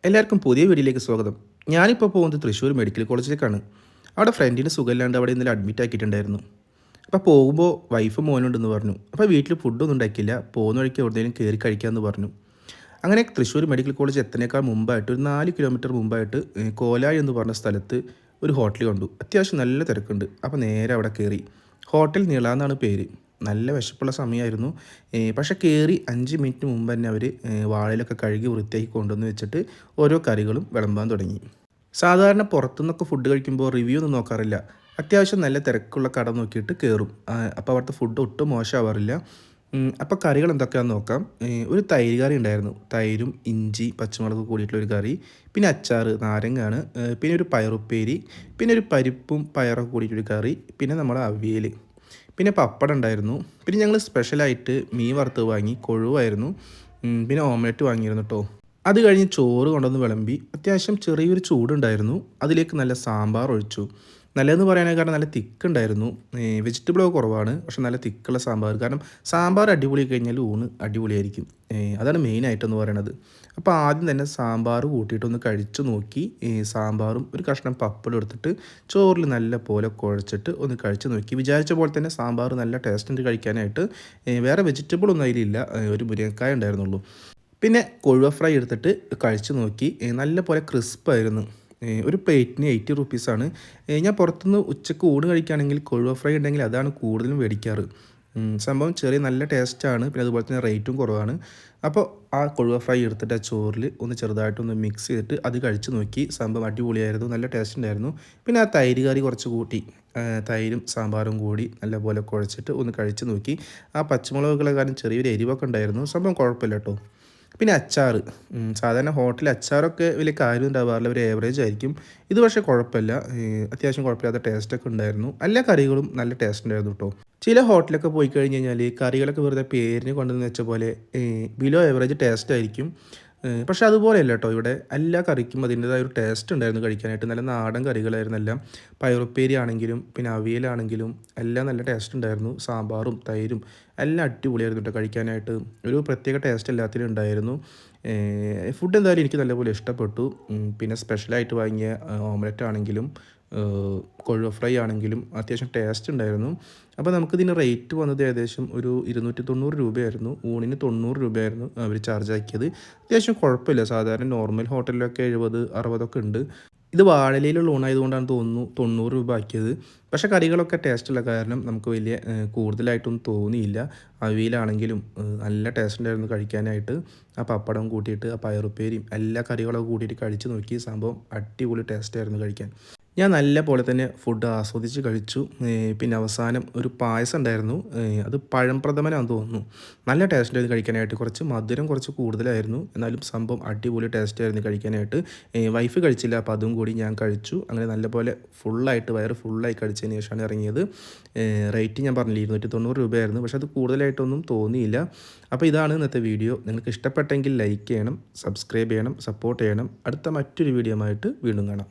എല്ലാവർക്കും പുതിയ വീഡിയോയിലേക്ക് സ്വാഗതം. ഞാനിപ്പോൾ പോകുന്നത് തൃശ്ശൂർ മെഡിക്കൽ കോളേജിലേക്കാണ്. അവിടെ ഫ്രണ്ടിന് സുഖമില്ലാണ്ട് അവിടെ ഇന്നലെ അഡ്മിറ്റ് ആക്കിയിട്ടുണ്ടായിരുന്നു. അപ്പോൾ പോകുമ്പോൾ വൈഫ് മോനുണ്ടെന്ന് പറഞ്ഞു. അപ്പോൾ വീട്ടിൽ ഫുഡൊന്നും ഉണ്ടാക്കിയില്ല. പോകുന്ന വഴിക്ക് എവിടെയെങ്കിലും കയറി കഴിക്കാമെന്ന് പറഞ്ഞു. അങ്ങനെ തൃശ്ശൂർ മെഡിക്കൽ കോളേജ് എത്തുന്നതിനേക്കാൾ മുമ്പായിട്ട് ഒരു 4 കിലോമീറ്റർ മുമ്പായിട്ട് കോലായി എന്ന് പറഞ്ഞ സ്ഥലത്ത് ഒരു ഹോട്ടൽ കണ്ടു. അത്യാവശ്യം നല്ല തിരക്കുണ്ട്. അപ്പോൾ നേരെ അവിടെ കയറി. ഹോട്ടൽ നിള എന്നാണ് പേര്. നല്ല വിശപ്പുള്ള സമയമായിരുന്നു. പക്ഷേ കയറി 5 മിനിറ്റ് മുമ്പ് തന്നെ അവർ വാഴയിലൊക്കെ കഴുകി വൃത്തിയാക്കി കൊണ്ടുവന്ന് വെച്ചിട്ട് ഓരോ കറികളും വിളമ്പാൻ തുടങ്ങി. സാധാരണ പുറത്തുനിന്നൊക്കെ ഫുഡ് കഴിക്കുമ്പോൾ റിവ്യൂ ഒന്നും നോക്കാറില്ല. അത്യാവശ്യം നല്ല തിരക്കുള്ള കട നോക്കിയിട്ട് കയറും. അപ്പോൾ അവിടുത്തെ ഫുഡ് ഒട്ടും മോശമാവാറില്ല. അപ്പോൾ കറികൾ എന്തൊക്കെയാണെന്ന് നോക്കാം. ഒരു തൈര് കറി ഉണ്ടായിരുന്നു. തൈരും ഇഞ്ചി പച്ചമുളക് കൂടിയിട്ടുള്ളൊരു കറി, പിന്നെ അച്ചാർ നാരങ്ങയാണ്, പിന്നെ ഒരു പയറുപ്പേരി, പിന്നെ ഒരു പരിപ്പും പയറൊക്കെ കൂടിയിട്ടൊരു കറി, പിന്നെ നമ്മുടെ അവിയൽ, പിന്നെ പപ്പടം ഉണ്ടായിരുന്നു. പിന്നെ ഞങ്ങൾ സ്പെഷ്യലായിട്ട് മീൻ വറുത്തത് വാങ്ങി, കൊഴുവായിരുന്നു. പിന്നെ ഓംലെറ്റ് വാങ്ങിയിരുന്നു കേട്ടോ. അത് കഴിഞ്ഞ് ചോറ് കൊണ്ടുവന്ന് വിളമ്പി. അത്യാവശ്യം ചെറിയൊരു ചൂടുണ്ടായിരുന്നു. അതിലേക്ക് നല്ല സാമ്പാർ ഒഴിച്ചു. നല്ലതെന്ന് പറയാനേക്കാളും നല്ല തിക്കുണ്ടായിരുന്നു. വെജിറ്റബിളൊക്കെ കുറവാണ്, പക്ഷെ നല്ല തിക്കുള്ള സാമ്പാർ. കാരണം സാമ്പാർ അടിപൊളി കഴിഞ്ഞാൽ ഊണ് അടിപൊളിയായിരിക്കും. അതാണ് മെയിനായിട്ടെന്ന് പറയണത്. അപ്പോൾ ആദ്യം തന്നെ സാമ്പാർ കൂട്ടിയിട്ടൊന്ന് കഴിച്ചു നോക്കി. സാമ്പാറും ഒരു കഷ്ണം പപ്പടം എടുത്തിട്ട് ചോറിൽ നല്ല പോലെ കുഴച്ചിട്ട് ഒന്ന് കഴിച്ച് നോക്കി. വിചാരിച്ച പോലെ തന്നെ സാമ്പാർ നല്ല ടേസ്റ്റ് ഉണ്ട് കഴിക്കാനായിട്ട്. വേറെ വെജിറ്റബിളൊന്നും അതിലില്ല. ഒരു മുരിങ്ങക്കായ ഉണ്ടായിരുന്നുള്ളൂ. പിന്നെ കൊഴുവ ഫ്രൈ എടുത്തിട്ട് കഴിച്ച് നോക്കി. നല്ല പോലെ ക്രിസ്പായിരുന്നു. ഒരു പ്ലേറ്റിന് 80 റുപ്പീസാണ്. ഞാൻ പുറത്തുനിന്ന് ഉച്ചക്ക് ഊണ് കഴിക്കുകയാണെങ്കിൽ കൊഴുവ ഫ്രൈ ഉണ്ടെങ്കിൽ അതാണ് കൂടുതലും മേടിക്കാറ്. സംഭവം ചെറിയ നല്ല ടേസ്റ്റാണ്. പിന്നെ അതുപോലെ തന്നെ റേറ്റും കുറവാണ്. അപ്പോൾ ആ കൊഴുവ ഫ്രൈ എടുത്തിട്ട് ആ ചോറിൽ ഒന്ന് ചെറുതായിട്ടൊന്ന് മിക്സ് ചെയ്തിട്ട് അത് കഴിച്ച് നോക്കി. സംഭവം അടിപൊളിയായിരുന്നു. നല്ല ടേസ്റ്റ് ഉണ്ടായിരുന്നു. പിന്നെ ആ തൈര് കറി കുറച്ച് കൂട്ടി. തൈരും സാമ്പാറും കൂടി നല്ലപോലെ കുഴച്ചിട്ട് ഒന്ന് കഴിച്ച് നോക്കി. ആ പച്ചമുളകുകളെ കാരണം ചെറിയൊരു എരിവൊക്കെ ഉണ്ടായിരുന്നു. സംഭവം കുഴപ്പമില്ല കേട്ടോ. പിന്നെ അച്ചാർ. സാധാരണ ഹോട്ടലിൽ അച്ചാറൊക്കെ വലിയ കാര്യം ഉണ്ടാവാറില്ല. ഒരു ഏവറേജ് ആയിരിക്കും. ഇത് പക്ഷേ കുഴപ്പമില്ല. അത്യാവശ്യം കുഴപ്പമില്ലാത്ത ടേസ്റ്റൊക്കെ ഉണ്ടായിരുന്നു. എല്ലാ കറികളും നല്ല ടേസ്റ്റ് ഉണ്ടായിരുന്നു കേട്ടോ. ചില ഹോട്ടലൊക്കെ പോയി കഴിഞ്ഞ് കഴിഞ്ഞാൽ കറികളൊക്കെ വെറുതെ പേരിന് കൊണ്ടുവന്ന് വെച്ച പോലെ ബിലോ ഏവറേജ് ടേസ്റ്റ് ആയിരിക്കും. പക്ഷേ അതുപോലെയല്ല കേട്ടോ. ഇവിടെ എല്ലാ കറിക്കും അതിൻ്റേതായ ഒരു ടേസ്റ്റ് ഉണ്ടായിരുന്നു കഴിക്കാനായിട്ട്. നല്ല നാടൻ കറികളായിരുന്നു എല്ലാം. പയറുപ്പേരി ആണെങ്കിലും പിന്നെ അവിയലാണെങ്കിലും എല്ലാം നല്ല ടേസ്റ്റ് ഉണ്ടായിരുന്നു. സാമ്പാറും തൈരും എല്ലാം അടിപൊളിയായിരുന്നു കേട്ടോ കഴിക്കാനായിട്ട്. ഒരു പ്രത്യേക ടേസ്റ്റ് എല്ലാത്തിനും ഉണ്ടായിരുന്നു. ഫുഡ് എന്തായാലും എനിക്ക് നല്ലപോലെ ഇഷ്ടപ്പെട്ടു. പിന്നെ സ്പെഷ്യലായിട്ട് വാങ്ങിയ ഓംലെറ്റ് ആണെങ്കിലും കൊഴുവ ഫ്രൈ ആണെങ്കിലും അത്യാവശ്യം ടേസ്റ്റ് ഉണ്ടായിരുന്നു. അപ്പോൾ നമുക്കിതിന് റേറ്റ് വന്നത് ഏകദേശം ഒരു 290 രൂപയായിരുന്നു. ഊണിന് 90 രൂപയായിരുന്നു അവർ ചാർജ് ആക്കിയത്. അത്യാവശ്യം കുഴപ്പമില്ല. സാധാരണ നോർമൽ ഹോട്ടലിലൊക്കെ 70, 60 ഉണ്ട്. ഇത് വാഴയിലയിലുള്ള ഊണായതുകൊണ്ടാണ് തോന്നുന്നു 90 രൂപ ആക്കിയത്. പക്ഷേ കറികളൊക്കെ ടേസ്റ്റുള്ള കാരണം നമുക്ക് വലിയ കൂടുതലായിട്ടൊന്നും തോന്നിയില്ല. അവിയലാണെങ്കിലും നല്ല ടേസ്റ്റ് ഉണ്ടായിരുന്നു കഴിക്കാനായിട്ട്. ആ പപ്പടം കൂട്ടിയിട്ട് ആ പയറുപ്പേരിയും എല്ലാ കറികളൊക്കെ കൂട്ടിയിട്ട് കഴിച്ച് നോക്കി. സംഭവം അടിപൊളി ടേസ്റ്റായിരുന്നു കഴിക്കാൻ. ഞാൻ നല്ല പോലെ തന്നെ ഫുഡ് ആസ്വദിച്ച് കഴിച്ചു. പിന്നെ അവസാനം ഒരു പായസം ഉണ്ടായിരുന്നു. അത് പഴം പ്രഥമനാണെന്ന് തോന്നുന്നു. നല്ല ടേസ്റ്റ് ഉണ്ടായിരുന്നു കഴിക്കാനായിട്ട്. കുറച്ച് മധുരം കുറച്ച് കൂടുതലായിരുന്നു. എന്നാലും സംഭവം അടിപൊളി ടേസ്റ്റായിരുന്നു കഴിക്കാനായിട്ട്. വൈഫ് കഴിച്ചില്ല. അപ്പോൾ അതും കൂടി ഞാൻ കഴിച്ചു. അങ്ങനെ നല്ലപോലെ ഫുള്ളായിട്ട് വയറ് ഫുള്ളായി കഴിച്ചതിന് ശേഷമാണ് ഇറങ്ങിയത്. റേറ്റ് ഞാൻ പറഞ്ഞില്ല 290 രൂപയായിരുന്നു. പക്ഷേ അത് കൂടുതലായിട്ടൊന്നും തോന്നിയില്ല. അപ്പോൾ ഇതാണ് ഇന്നത്തെ വീഡിയോ. നിങ്ങൾക്ക് ഇഷ്ടപ്പെട്ടെങ്കിൽ ലൈക്ക് ചെയ്യണം, സബ്സ്ക്രൈബ് ചെയ്യണം, സപ്പോർട്ട് ചെയ്യണം. അടുത്ത മറ്റൊരു വീഡിയോ ആയിട്ട് വീണ്ടും കാണാം.